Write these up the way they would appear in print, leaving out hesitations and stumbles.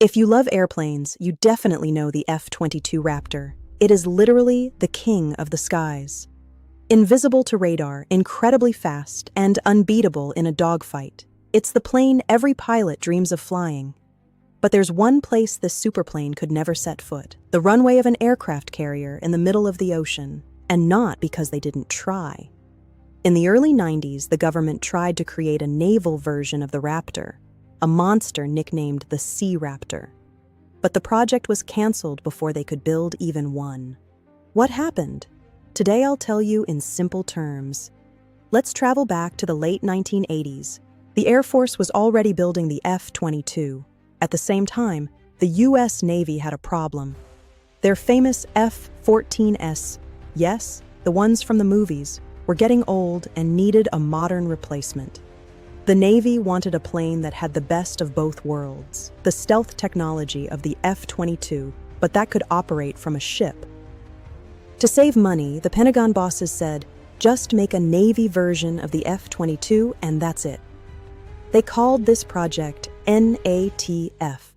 If you love airplanes, you definitely know the F-22 Raptor. It is literally the king of the skies. Invisible to radar, incredibly fast, and unbeatable in a dogfight. It's the plane every pilot dreams of flying. But there's one place this superplane could never set foot: the runway of an aircraft carrier in the middle of the ocean, and not because they didn't try. In the early 90s, the government tried to create a naval version of the Raptor, a monster nicknamed the Sea Raptor. But the project was canceled before they could build even one. What happened? Today I'll tell you in simple terms. Let's travel back to the late 1980s. The Air Force was already building the F-22. At the same time, the U.S. Navy had a problem. Their famous F-14s, yes, the ones from the movies, were getting old and needed a modern replacement. The Navy wanted a plane that had the best of both worlds, the stealth technology of the F-22, but that could operate from a ship. To save money, the Pentagon bosses said, just make a Navy version of the F-22 and that's it. They called this project NATF.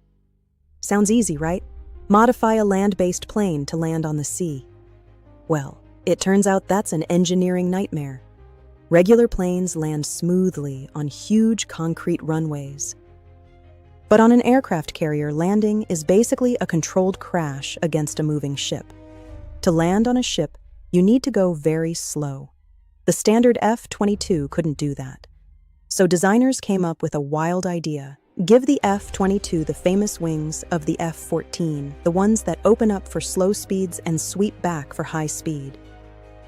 Sounds easy, right? Modify a land-based plane to land on the sea. Well, it turns out that's an engineering nightmare. Regular planes land smoothly on huge concrete runways. But on an aircraft carrier, landing is basically a controlled crash against a moving ship. To land on a ship, you need to go very slow. The standard F-22 couldn't do that. So designers came up with a wild idea. Give the F-22 the famous wings of the F-14, the ones that open up for slow speeds and sweep back for high speed.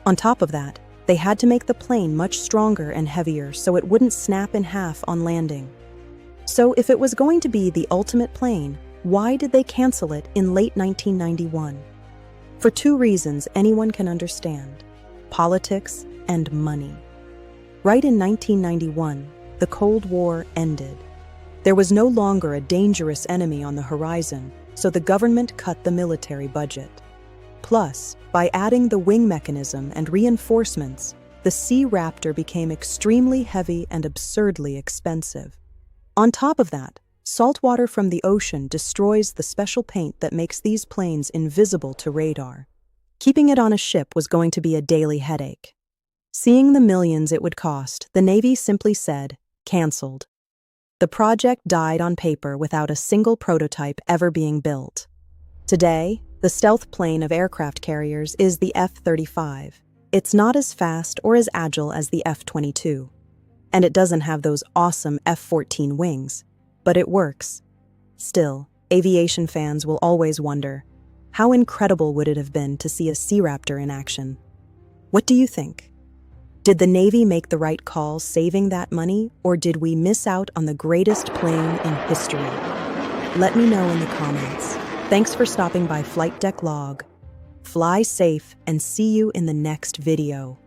On top of that, they had to make the plane much stronger and heavier so it wouldn't snap in half on landing. So if it was going to be the ultimate plane, why did they cancel it in late 1991? For two reasons anyone can understand: politics and money. Right in 1991, the Cold War ended. There was no longer a dangerous enemy on the horizon, so the government cut the military budget. Plus, by adding the wing mechanism and reinforcements, the Sea Raptor became extremely heavy and absurdly expensive. On top of that, salt water from the ocean destroys the special paint that makes these planes invisible to radar. Keeping it on a ship was going to be a daily headache. Seeing the millions it would cost, the Navy simply said, canceled. The project died on paper without a single prototype ever being built. Today, the stealth plane of aircraft carriers is the F-35. It's not as fast or as agile as the F-22. And it doesn't have those awesome F-14 wings, but it works. Still, aviation fans will always wonder, how incredible would it have been to see a Sea Raptor in action? What do you think? Did the Navy make the right call saving that money, or did we miss out on the greatest plane in history? Let me know in the comments. Thanks for stopping by Flight Deck Log. Fly safe and see you in the next video.